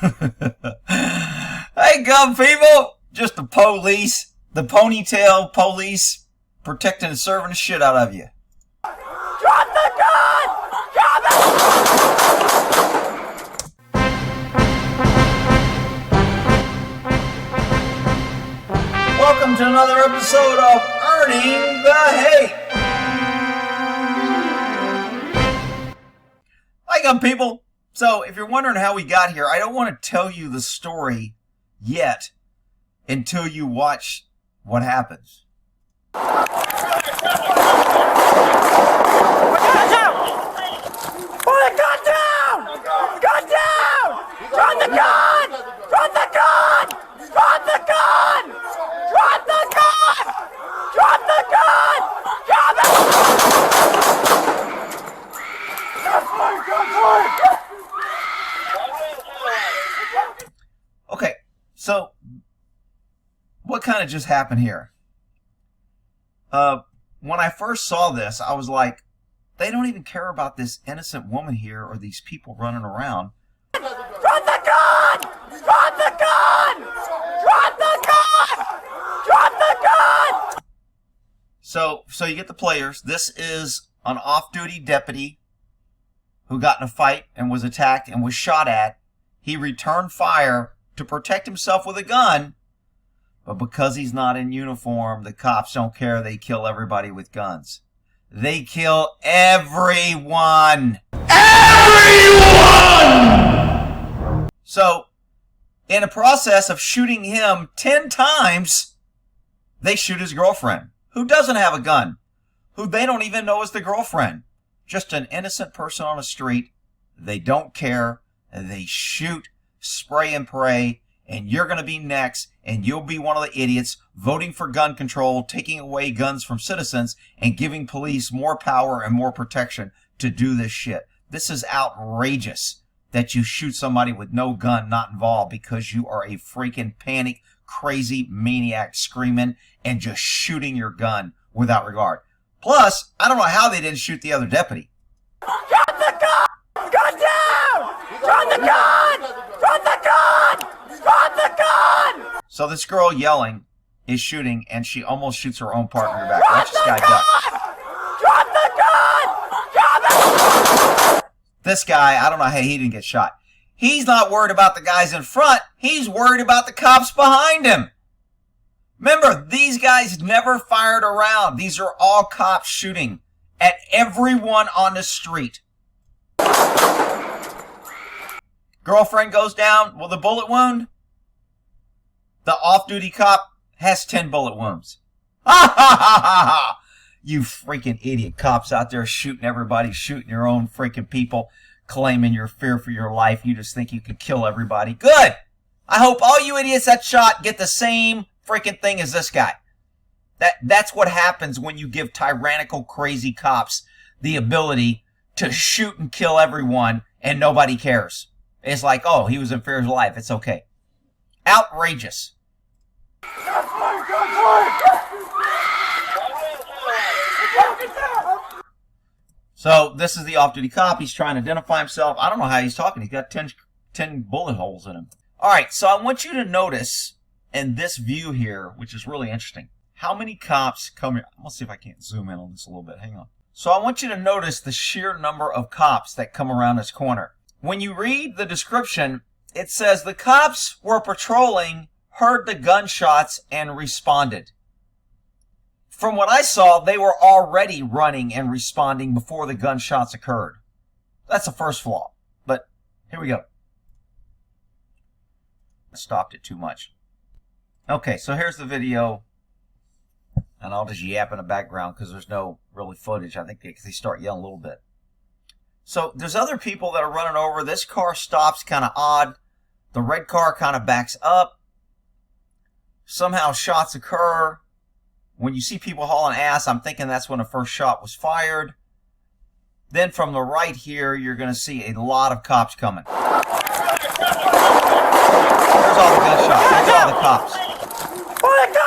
Hey, gun people! Just the police, the ponytail police, protecting and serving the shit out of you. Drop the gun! Drop it! Welcome to another episode of Earning the Hate. Hi, gun people. So, if you're wondering how we got here, I don't want to tell you the story yet until you watch what happens. Put the gun down! Gun down! Drop the gun! Drop the gun! Drop the gun! Drop the gun! Drop the gun! Drop it! Okay, so what kind of just happened here? When I first saw this, I was like, they don't even care about this innocent woman here or these people running around. Drop the gun! Drop the gun! Drop the gun! Drop the gun! So you get the players. This is an off-duty deputy who got in a fight and was attacked and was shot at. He returned fire to protect himself with a gun, but because he's not in uniform, the cops don't care. They kill everybody with guns. They kill everyone! Everyone! So, in the process of shooting him 10 times, they shoot his girlfriend, who doesn't have a gun, who they don't even know is the girlfriend. Just an innocent person on the street. They don't care. They shoot, spray and pray, and you're going to be next, and you'll be one of the idiots voting for gun control, taking away guns from citizens, and giving police more power and more protection to do this shit. This is outrageous that you shoot somebody with no gun, not involved, because you are a freaking panic, crazy maniac screaming and just shooting your gun without regard. Plus, I don't know how they didn't shoot the other deputy. Drop the gun! Gun down! Drop the gun! Drop the gun! Drop the gun! So this girl yelling is shooting, and she almost shoots her own partner in the back. Watch this guy duck. Drop the gun! Drop it! This guy, I don't know how he didn't get shot. He's not worried about the guys in front. He's worried about the cops behind him. Remember, these guys never fired around. These are all cops shooting at everyone on the street. Girlfriend goes down with a bullet wound. The off-duty cop has 10 bullet wounds. Ha ha ha ha ha! You freaking idiot cops out there shooting everybody, shooting your own freaking people, claiming your fear for your life. You just think you can kill everybody. Good! I hope all you idiots that shot get the same freaking thing as this guy. That's what happens when you give tyrannical, crazy cops the ability to shoot and kill everyone and nobody cares. It's like, oh, he was in fear of his life. It's okay. Outrageous. So this is the off-duty cop. He's trying to identify himself. I don't know how he's talking. He's got 10 bullet holes in him. All right, so I want you to notice in this view here, which is really interesting, how many cops come here. I'm going to see if I can't zoom in on this a little bit. Hang on. So I want you to notice the sheer number of cops that come around this corner. When you read the description, it says the cops were patrolling, heard the gunshots, and responded. From what I saw, they were already running and responding before the gunshots occurred. That's the first flaw. But here we go. I stopped it too much. Okay, so here's the video. And I'll just yap in the background because there's no really footage. I think they start yelling a little bit. So there's other people that are running over. This car stops kind of odd. The red car kind of backs up. Somehow shots occur. When you see people hauling ass, I'm thinking that's when the first shot was fired. Then from the right here, you're going to see a lot of cops coming. There's all the gunshots. There's all the cops.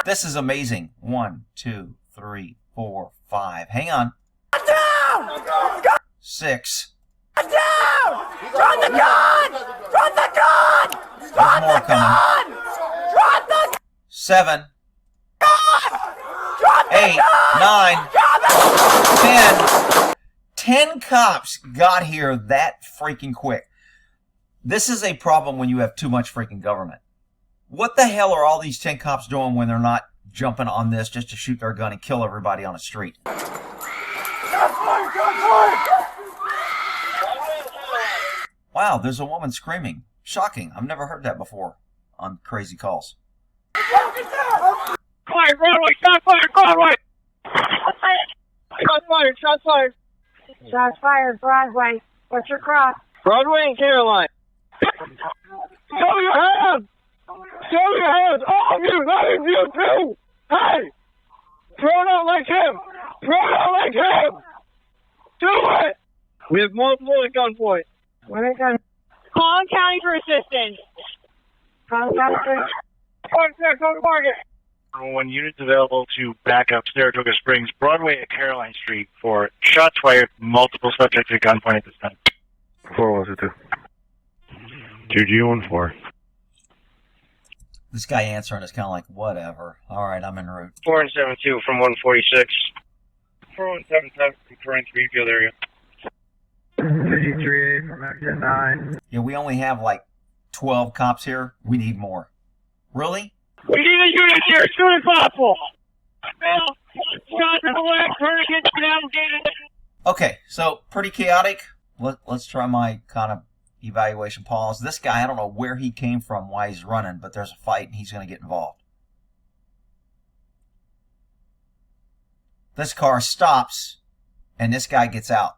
This is amazing. 1, 2, 3, 4, 5. Hang on. 6. Down! Drop the gun! Drop the gun! more coming. 7, 8, 9, 10. 10 cops got here that freaking quick. This is a problem when you have too much freaking government. What the hell are all these 10 cops doing when they're not jumping on this just to shoot their gun and kill everybody on the street? Wow, there's a woman screaming. Shocking. I've never heard that before on crazy calls. Quiet, Broadway, shot fired, Broadway! Shots fired, shots fired. Shots fired, Broadway. What's your cross? Broadway and Caroline. Show your hands! Show your hands! All of you! That is you too! Hey! Throw it out like him! Throw it out like him! Do it! We have multiple at gunpoint. What are gun? Collin County for assistance. Collin County for... Contact on the target. 1 units available to back up Saratoga Springs, Broadway at Caroline Street for shots fired, multiple subjects at gunpoint at this time. 4122. 2G14. This guy answering is kind of like, whatever. All right, I'm en route. 4172 from 146. 4177 from current Greenfield area. 53 from exit 9. Yeah, we only have like 12 cops here. We need more. Really? We need a unit here as soon as possible. Shot in the leg, turn against down, gated. Okay, so pretty chaotic. Let's try my kind of evaluation pause. This guy, I don't know where he came from, why he's running, but there's a fight and he's going to get involved. This car stops and this guy gets out.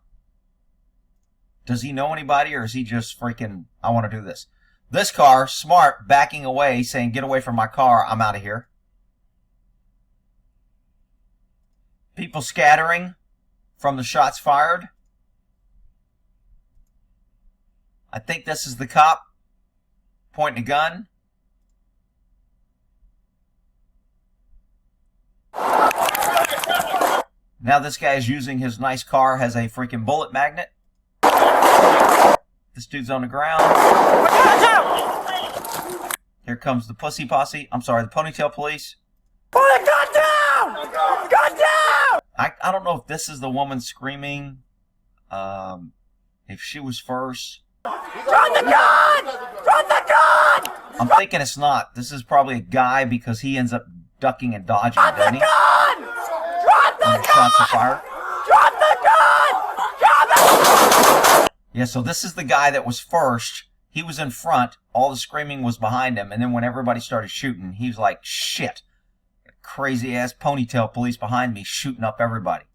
Does he know anybody or is he just freaking, I want to do this? This car, smart, backing away, saying, get away from my car, I'm out of here. People scattering from the shots fired. I think this is the cop pointing a gun. Now this guy is using his nice car, has a freaking bullet magnet. This dude's on the ground. Here comes the pussy posse. I'm sorry, the ponytail police. Put a gun down! Gun down! I don't know if this is the woman screaming. If she was first. Drop the gun! Drop the gun! I'm thinking it's not. This is probably a guy because he ends up ducking and dodging, Drop the doesn't he? gun! Drop the Under shots of gun! fire. Drop the gun! Drop it! Yeah, so this is the guy that was first. He was in front. All the screaming was behind him. And then when everybody started shooting, he was like, shit. Crazy-ass ponytail police behind me shooting up everybody.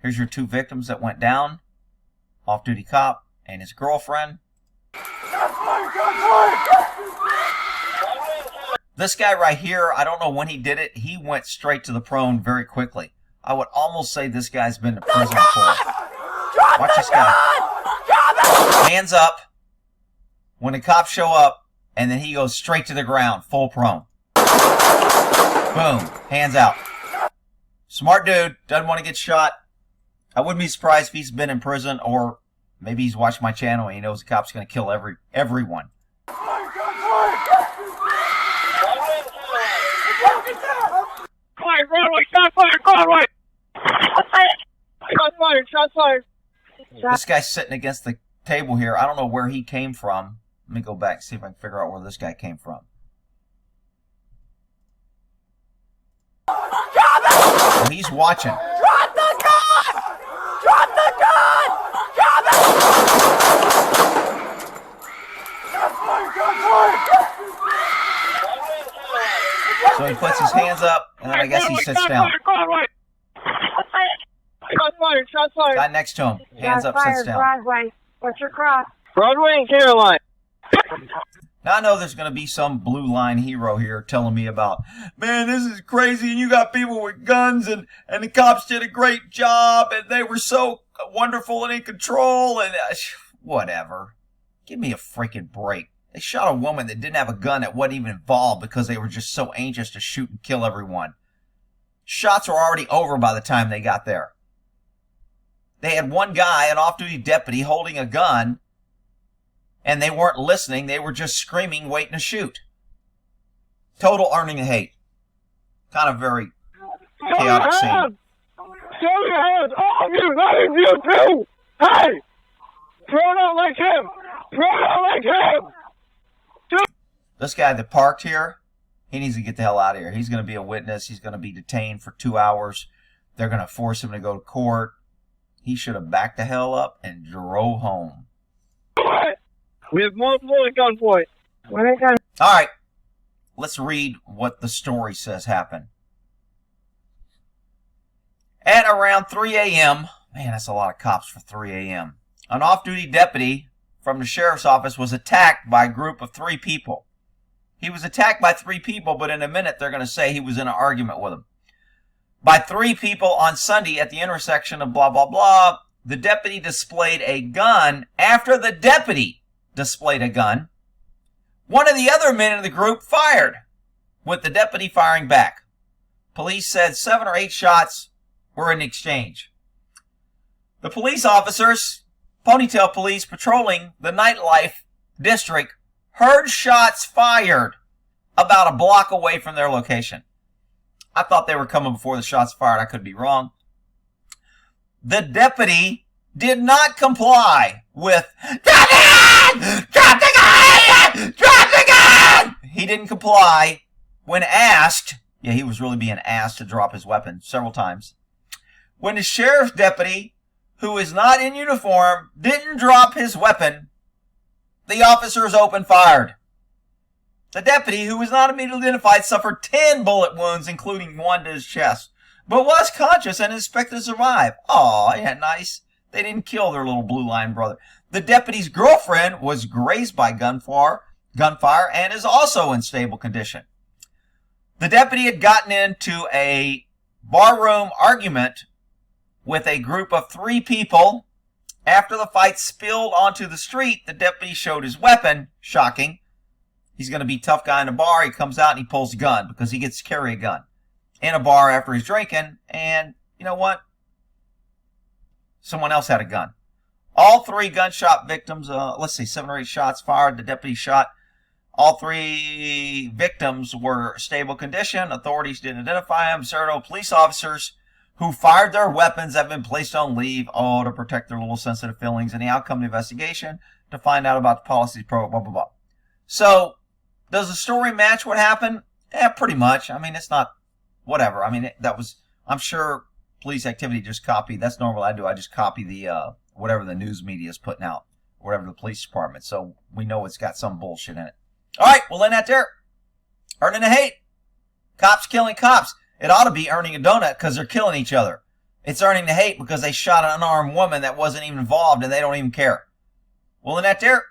Here's your 2 victims that went down. Off-duty cop and his girlfriend. This guy right here, I don't know when he did it. He went straight to the prone very quickly. I would almost say this guy's been to prison before. Watch this guy. Hands up when the cops show up, and then he goes straight to the ground, full prone. Boom. Hands out. Smart dude. Doesn't want to get shot. I wouldn't be surprised if he's been in prison, or maybe he's watched my channel and he knows the cop's going to kill everyone. Quiet, Broadway, shot fired, Broadway! Shots fired, shots fired. This guy's sitting against the table here. I don't know where he came from. Let me go back and see if I can figure out where this guy came from. Oh, he's watching. Drop the gun! Drop the gun! Drop it! So he puts his hands up, and then I guess he sits down. Shots fired, shots fired. Guy next to him, hands up, sits down. Broadway. What's your cross? Broadway and Caroline. Now I know there's going to be some blue line hero here telling me about, man, this is crazy, and you got people with guns, and the cops did a great job, and they were so wonderful and in control, and whatever. Give me a freaking break. They shot a woman that didn't have a gun that wasn't even involved because they were just so anxious to shoot and kill everyone. Shots were already over by the time they got there. They had one guy, an off-duty deputy, holding a gun, And they weren't listening. They were just screaming, waiting to shoot. Total earning the hate. Kind of very chaotic scene. Show your hands! All of you! That is you too! Hey! Throw it out like him! Throw it out like him! This guy that parked here, he needs to get the hell out of here. He's going to be a witness. He's going to be detained for 2 hours. They're going to force him to go to court. He should have backed the hell up and drove home. We have multiple at gunpoint. All right. Let's read what the story says happened. At around 3 a.m., man, that's a lot of cops for 3 a.m., an off-duty deputy from the sheriff's office was attacked by a group of 3 people. He was attacked by 3 people, but in a minute they're going to say he was in an argument with them. By 3 people on Sunday at the intersection of blah, blah, blah. The deputy displayed a gun. After the deputy displayed a gun, one of the other men in the group fired, with the deputy firing back. Police said 7 or 8 shots were in exchange. The police officers, Ponytail Police, patrolling the nightlife district, heard shots fired about a block away from their location. I thought they were coming before the shots fired. I could be wrong. The deputy did not comply with, "Drop the gun! Drop the gun! Drop the gun!" He didn't comply when asked. Yeah, he was really being asked to drop his weapon several times. When the sheriff's deputy, who is not in uniform, didn't drop his weapon, the officers opened fire. The deputy, who was not immediately identified, suffered 10 bullet wounds, including 1 to his chest, but was conscious and expected to survive. Aw, yeah, nice. They didn't kill their little blue line brother. The deputy's girlfriend was grazed by gunfire and is also in stable condition. The deputy had gotten into a barroom argument with a group of 3 people. After the fight spilled onto the street, the deputy showed his weapon. Shocking. He's going to be a tough guy in a bar. He comes out and he pulls a gun because he gets to carry a gun in a bar after he's drinking. And you know what? Someone else had a gun. All 3 gunshot victims, 7 or 8 shots fired. The deputy shot. All 3 victims were stable condition. Authorities didn't identify them. Saratoga police officers who fired their weapons have been placed on leave, to protect their little sensitive feelings and the outcome of the investigation, to find out about the policies, blah, blah, blah. So, does the story match what happened? Yeah, pretty much. I mean, it's not, whatever. I mean, I'm sure police activity just copied. That's normal. I do. I just copy the, whatever the news media is putting out, whatever the police department. So, we know it's got some bullshit in it. All right, we'll end that there. Earning the hate. Cops killing cops. It ought to be earning a donut because they're killing each other. It's earning the hate because they shot an unarmed woman that wasn't even involved and they don't even care. We'll end that there.